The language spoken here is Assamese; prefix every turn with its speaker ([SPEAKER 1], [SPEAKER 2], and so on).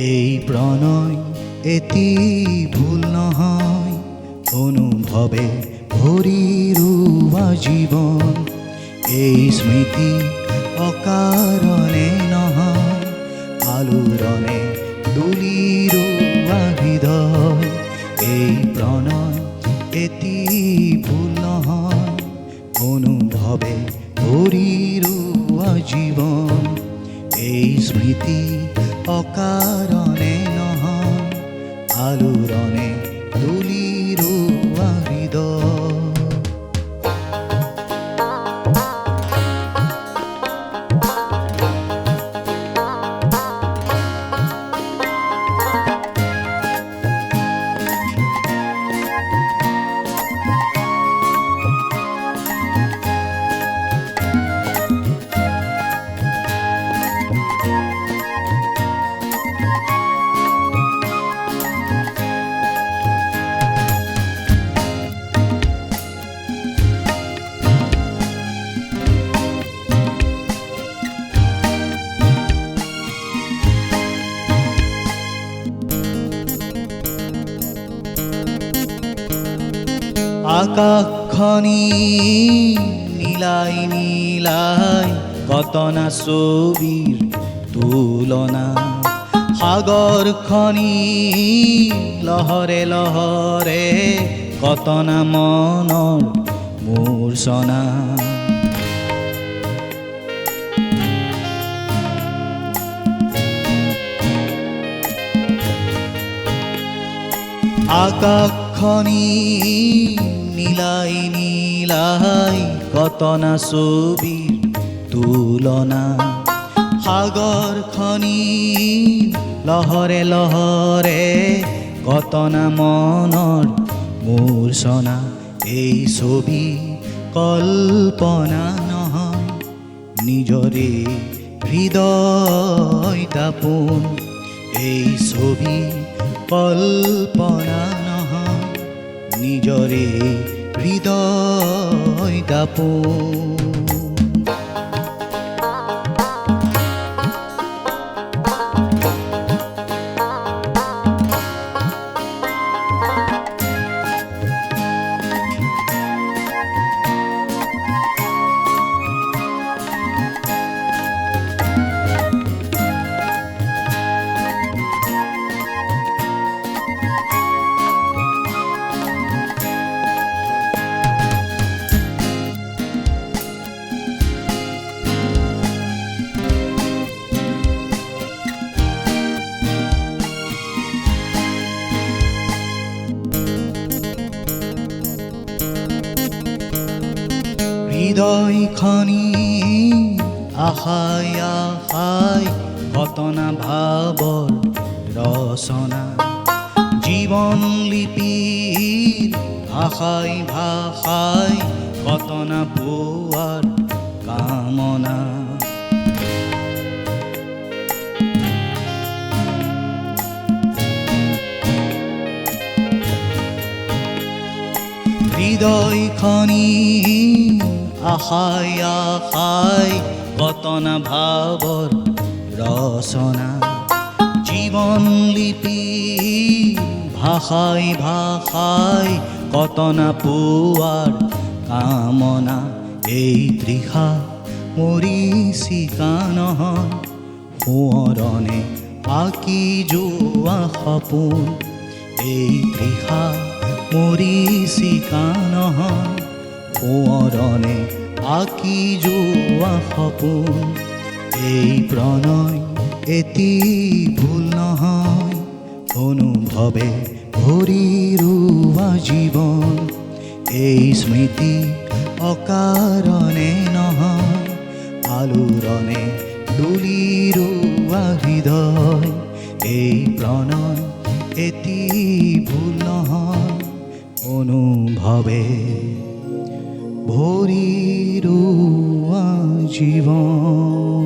[SPEAKER 1] এই প্ৰণয় এটি ভুল নহয়, অনুভৱে ভৰি ৰোৱা জীৱন। এই স্মৃতি অকাৰণে নহয়, আলোড়নে তুলি ৰোৱা হৃদয়। এই প্ৰণয় এটি ভুল নহয়, অনুভৱে ভৰি ৰোৱা জীৱন। এই স্মৃতি অকাৰণে নহয়, আলোড়নে তুলি ৰোৱা হৃদয়। আকাশখনি নীলাই নীলাই কতনা ছবিৰ তুলনা। সাগৰখনি লহৰে লহৰে কতনা মনৰ মূৰ্ছনা। আকাশখনি নীলাই নীলাই কতনা ছবিৰ তুলনা। সাগৰখনি লহৰে লহৰে কতনা মনৰ মূৰ্ছনা। এই ছবি কল্পনা নহয়, নিজৰে হৃদয় দাপোন। এই ছবি কল্পনা নহয়, নিজৰে হৃদয় দাপোন। হৃদয়খনি আশাই আশাই কতনা ভাৱৰ ৰচনা। জীৱন লিপিৰ ভাষাই ভাষাই কতনা পোৱাৰ কামনা। হৃদয়খনি আশাই আশাই কতনা ভাৱৰ ৰচনা। জীৱন লিপি ভাষাই ভাষাই কতনা পোৱাৰ কামনা। এই তৃষা মৰীচিকা নহয়, সোঁৱৰণে আঁকি যোৱা সপোন। এই তৃষা মৰীচিকা নহয়, সোঁৱৰণে আঁকি যোৱা সপোন। এই প্ৰণয় এটি ভুল নহয়, অনুভৱে ভৰি ৰোৱা জীৱন। এই স্মৃতি অকাৰণে নহয়, আলোড়নে তুলি ৰোৱা হৃদয়। এই প্ৰণয় এটি ভুল নহয়, অনুভৱে ভৰি ৰোৱা জীৱন।